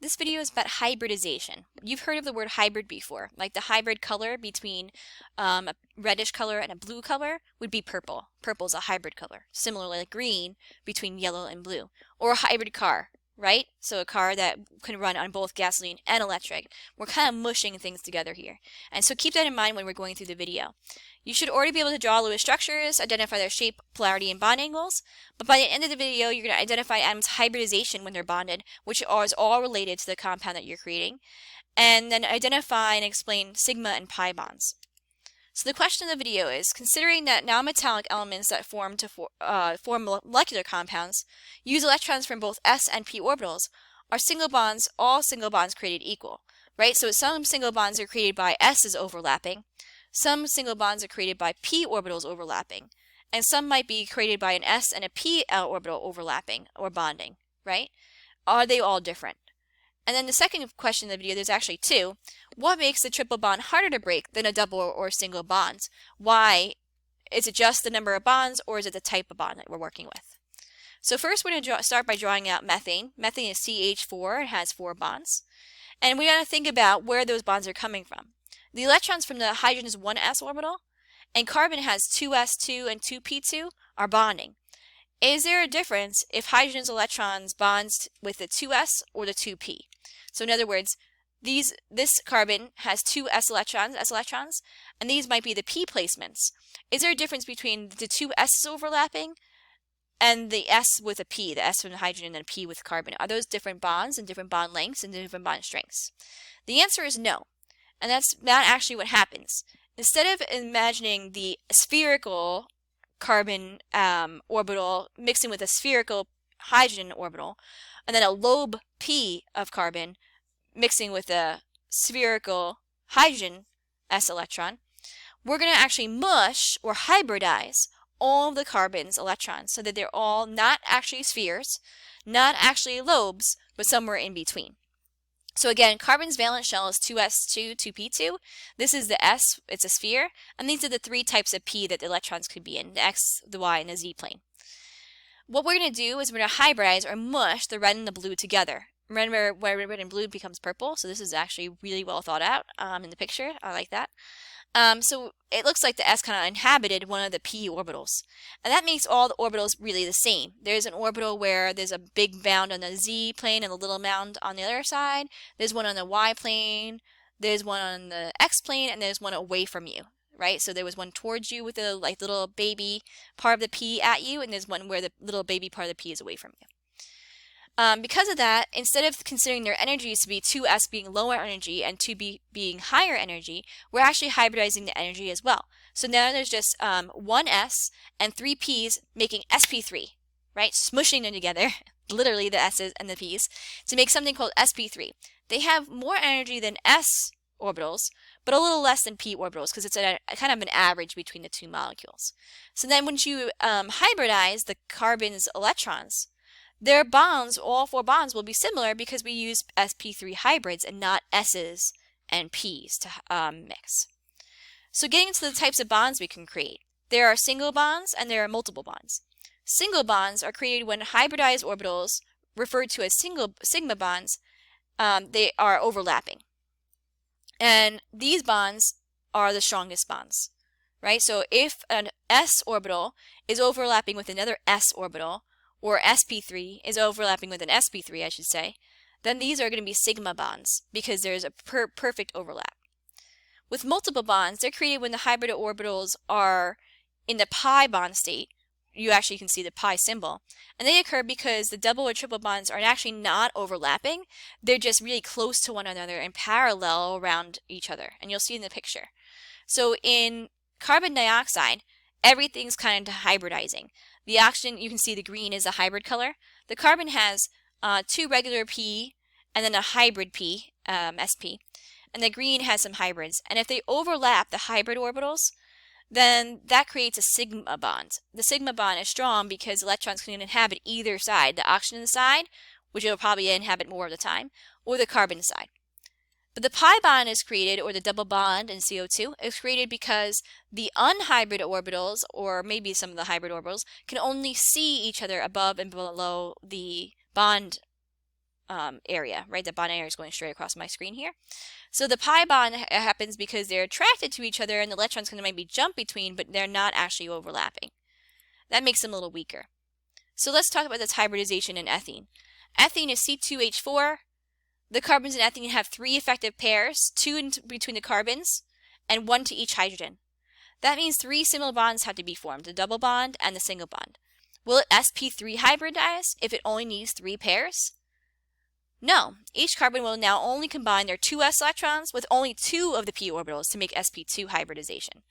This video is about hybridization. You've heard of the word hybrid before, like the hybrid color between a reddish color and a blue color would be purple. Purple is a hybrid color. Similarly, like green between yellow and blue. Or a hybrid car, right? So a car that can run on both gasoline and electric. We're kind of mushing things together here. And so keep that in mind when we're going through the video. You should already be able to draw Lewis structures, identify their shape, polarity, and bond angles. But by the end of the video, you're going to identify atoms' hybridization when they're bonded, which is all related to the compound that you're creating. And then identify and explain sigma and pi bonds. So the question of the video is, considering that non-metallic elements that form molecular compounds use electrons from both s and p orbitals, are all single bonds created equal, right? So some single bonds are created by s's overlapping, some single bonds are created by p orbitals overlapping, and some might be created by an s and a p orbital overlapping or bonding, right? Are they all different? And then the second question of the video, there's actually two. What makes the triple bond harder to break than a double or single bond? Why? Is it just the number of bonds, or is it the type of bond that we're working with? So first we're going to start by drawing out methane. Methane is CH4, it has 4 bonds. And we got to think about where those bonds are coming from. The electrons from the hydrogen is 1s orbital, and carbon has 2s2 and 2p2 are bonding. Is there a difference if hydrogen's electrons bonds with the 2s or the 2p? So in other words, this carbon has 2 s electrons, and these might be the p placements. Is there a difference between the 2 s's overlapping and the s with a p, the s from the hydrogen and a p with carbon? Are those different bonds and different bond lengths and different bond strengths? The answer is no. And that's not actually what happens. Instead of imagining the spherical carbon orbital mixing with a spherical hydrogen orbital, and then a lobe p of carbon mixing with a spherical hydrogen s electron, we're going to actually mush or hybridize all of the carbon's electrons so that they're all not actually spheres, not actually lobes, but somewhere in between. So again, carbon's valence shell is 2s2, 2p2. This is the s, it's a sphere, and these are the 3 types of p that the electrons could be in, the x, the y, and the z plane. What we're going to do is we're going to hybridize or mush the red and the blue together. Remember where red and blue becomes purple, so this is actually really well thought out in the picture. I like that. So it looks like the s kind of inhabited one of the p orbitals. And that makes all the orbitals really the same. There's an orbital where there's a big mound on the z plane and a little mound on the other side. There's one on the y plane, there's one on the x plane, and there's one away from you, right? So there was one towards you with the little baby part of the p at you, and there's one where the little baby part of the p is away from you. Because of that, instead of considering their energies to be 2s being lower energy and 2b being higher energy, we're actually hybridizing the energy as well. So now there's just 1s and 3 p's making sp3, right? Smushing them together, literally the s's and the p's, to make something called sp3. They have more energy than s orbitals, but a little less than p orbitals because it's a kind of an average between the two molecules. So then once you hybridize the carbon's electrons, their bonds, all 4 bonds, will be similar because we use sp3 hybrids and not s's and p's to mix. So getting into the types of bonds we can create. There are single bonds and there are multiple bonds. Single bonds are created when hybridized orbitals, referred to as sigma bonds, they are overlapping. And these bonds are the strongest bonds, right? So if an s orbital is overlapping with another s orbital, or sp3 is overlapping with an sp3, I should say, then these are going to be sigma bonds because there's a perfect overlap. With multiple bonds, they're created when the hybrid orbitals are in the pi bond state. You actually can see the pi symbol. And they occur because the double or triple bonds are actually not overlapping. They're just really close to one another and parallel around each other. And you'll see in the picture. So in carbon dioxide, everything's kind of hybridizing. The oxygen, you can see the green is a hybrid color. The carbon has 2 regular P and then a hybrid P, sp. And the green has some hybrids. And if they overlap the hybrid orbitals, then that creates a sigma bond. The sigma bond is strong because electrons can inhabit either side, the oxygen side, which it will probably inhabit more of the time, or the carbon side. But the pi bond is created, or the double bond in CO2, is created because the unhybrid orbitals, or maybe some of the hybrid orbitals, can only see each other above and below the bond area, right? The bond area is going straight across my screen here. So the pi bond happens because they're attracted to each other and the electrons can maybe jump between, but they're not actually overlapping. That makes them a little weaker. So let's talk about this hybridization in ethene. Ethene is C2H4. The carbons in ethene have 3 effective pairs, 2 in between the carbons, and 1 to each hydrogen. That means 3 similar bonds have to be formed, the double bond and the single bond. Will it sp3 hybridize if it only needs 3 pairs? No. Each carbon will now only combine their 2s electrons with only 2 of the p orbitals to make sp2 hybridization.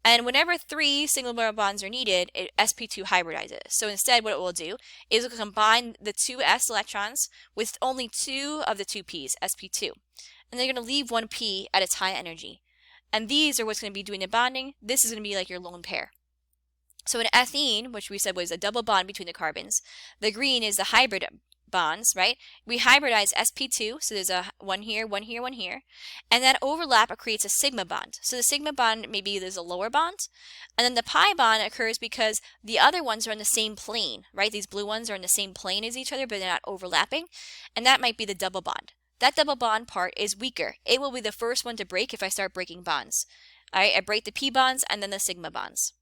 And whenever 3 single bonds are needed, sp2 hybridizes. So instead, what it will do is it will combine the 2s electrons with only 2 of the 2 p's, sp2. And they're going to leave 1 p at its high energy. And these are what's going to be doing the bonding. This is going to be like your lone pair. So in ethene, which we said was a double bond between the carbons, the green is the hybrid bonds, right? We hybridize sp2, so there's a one here, one here, one here, and that overlap creates a sigma bond. So the sigma bond, maybe there's a lower bond, and then the pi bond occurs because the other ones are on the same plane, right? These blue ones are in the same plane as each other, but they're not overlapping, and that might be the double bond. That double bond part is weaker. It will be the first one to break if I start breaking bonds. All right, I break the p bonds and then the sigma bonds.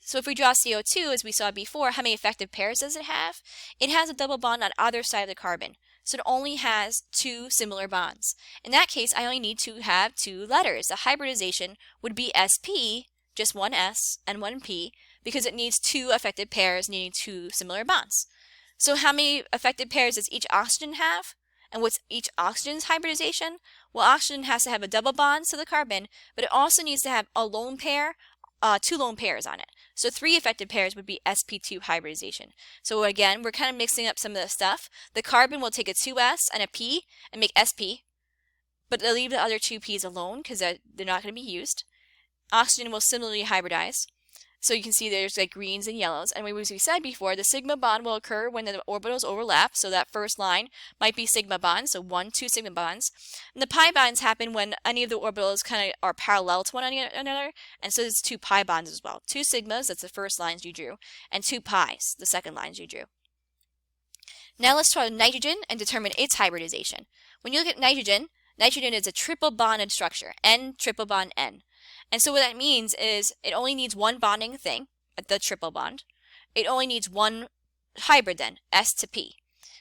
So if we draw CO2, as we saw before, how many effective pairs does it have? It has a double bond on either side of the carbon. So it only has 2 similar bonds. In that case, I only need to have 2 letters. The hybridization would be sp, just one s and one p, because it needs 2 effective pairs needing 2 similar bonds. So how many effective pairs does each oxygen have? And what's each oxygen's hybridization? Well, oxygen has to have a double bond to the carbon, but it also needs to have a lone pair, 2 lone pairs on it. So 3 effective pairs would be sp2 hybridization. So again, we're kind of mixing up some of the stuff. The carbon will take a 2s and a p and make sp, but they'll leave the other 2 p's alone because they're not going to be used. Oxygen will similarly hybridize. So you can see there's like greens and yellows. And as we said before, the sigma bond will occur when the orbitals overlap. So that first line might be sigma bonds, so 1, 2 sigma bonds. And the pi bonds happen when any of the orbitals kind of are parallel to one another. And so there's 2 pi bonds as well. 2 sigmas, that's the first lines you drew, and 2 pi's, the second lines you drew. Now let's try nitrogen and determine its hybridization. When you look at nitrogen, nitrogen is a triple bonded structure, N triple bond N. And so what that means is it only needs 1 bonding thing, the triple bond. It only needs 1 hybrid then, S to P.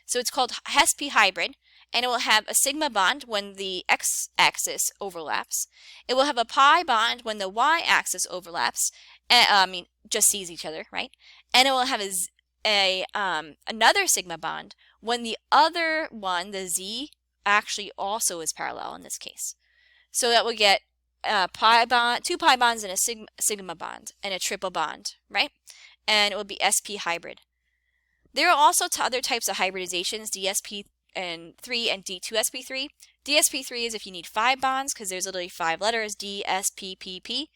So it's called sp hybrid, and it will have a sigma bond when the x-axis overlaps. It will have a pi bond when the y-axis overlaps, just sees each other, right? And it will have another sigma bond when the other one, the z, actually also is parallel in this case. So that will get 2 pi bonds and a sigma bond and a triple bond, right? And it will be sp hybrid. There are also other types of hybridizations, dsp3 and d2sp3. dsp3 is if you need 5 bonds because there's literally 5 letters, D, S, P, P, P.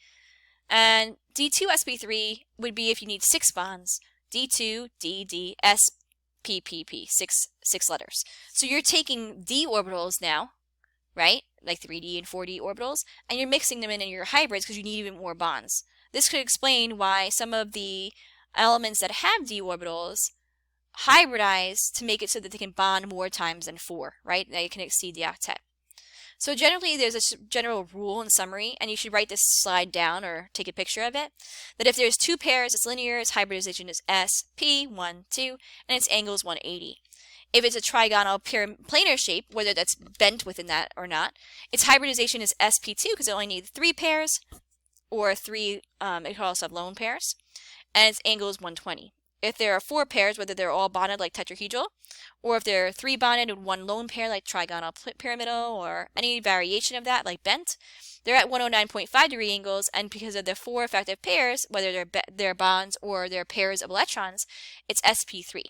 And d2sp3 would be if you need 6 bonds, D2, D, D, S, P, P, P, 6 letters. So you're taking d orbitals now, right? Like 3d and 4d orbitals, and you're mixing them in your hybrids because you need even more bonds. This could explain why some of the elements that have d orbitals hybridize to make it so that they can bond more times than 4, right? They can exceed the octet. So generally there's a general rule and summary, and you should write this slide down or take a picture of it, that if there's 2 pairs, it's linear, its hybridization is sp, 1, 2, and its angle is 180. If it's a trigonal planar shape, whether that's bent within that or not, its hybridization is sp2 because it only needs 3 pairs, or 3, it could also have lone pairs, and its angle is 120. If there are 4 pairs, whether they're all bonded like tetrahedral, or if they're 3 bonded and 1 lone pair like trigonal pyramidal, or any variation of that like bent, they're at 109.5 degree angles, and because of the 4 effective pairs, whether they're bonds or they're pairs of electrons, it's sp3.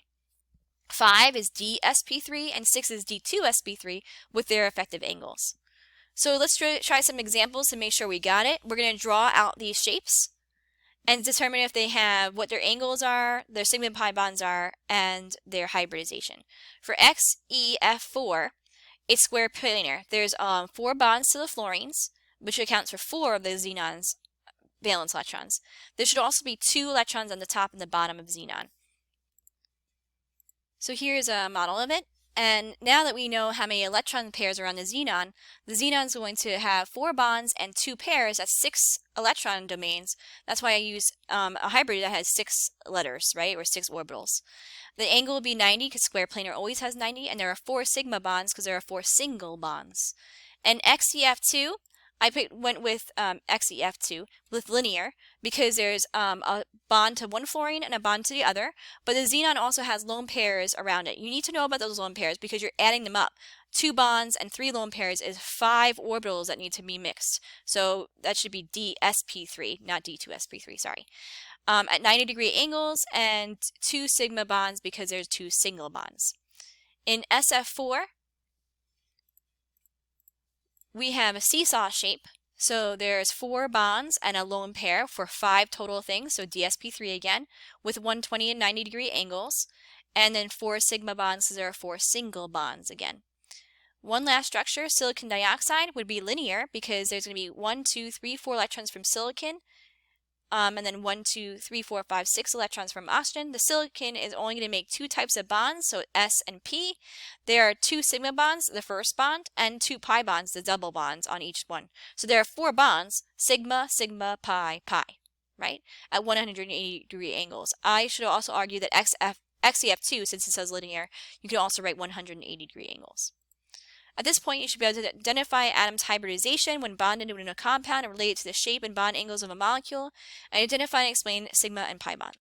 5 is dsp3 and 6 is d2sp3 with their effective angles. So let's try some examples to make sure we got it. We're going to draw out these shapes and determine if they have what their angles are, their sigma pi bonds are, and their hybridization. For XeF4, it's square planar. There's 4 bonds to the fluorines, which accounts for 4 of the xenon's valence electrons. There should also be 2 electrons on the top and the bottom of xenon. So here's a model of it, And now that we know how many electron pairs are on the xenon is going to have 4 bonds and 2 pairs. That's 6 electron domains. That's why I use a hybrid that has 6 letters, right, or 6 orbitals. The angle will be 90 because square planar always has 90, and there are 4 sigma bonds because there are 4 single bonds. And XEF2, went with XEF2 with linear because there's a bond to one fluorine and a bond to the other, but the xenon also has lone pairs around it. You need to know about those lone pairs because you're adding them up. 2 bonds and 3 lone pairs is 5 orbitals that need to be mixed. So that should be DSP3, not D2sp3, sorry. At 90-degree angles and 2 sigma bonds because there's 2 single bonds. In SF4, we have a seesaw shape. So there's 4 bonds and a lone pair for 5 total things, so DSP3 again, with 120 and 90-degree angles, and then 4 sigma bonds because there are 4 single bonds again. One last structure, silicon dioxide, would be linear because there's going to be 1, 2, 3, 4 electrons from silicon, and then 1, 2, 3, 4, 5, 6 electrons from oxygen. The silicon is only going to make 2 types of bonds, so S and P. There are 2 sigma bonds, the first bond, and 2 pi bonds, the double bonds on each one. So there are 4 bonds, sigma, sigma, pi, pi, right, at 180-degree angles. I should also argue that XEF2, since it says linear, you can also write 180-degree angles. At this point, you should be able to identify atoms' hybridization when bonded within a compound and relate it to the shape and bond angles of a molecule, and identify and explain sigma and pi bonds.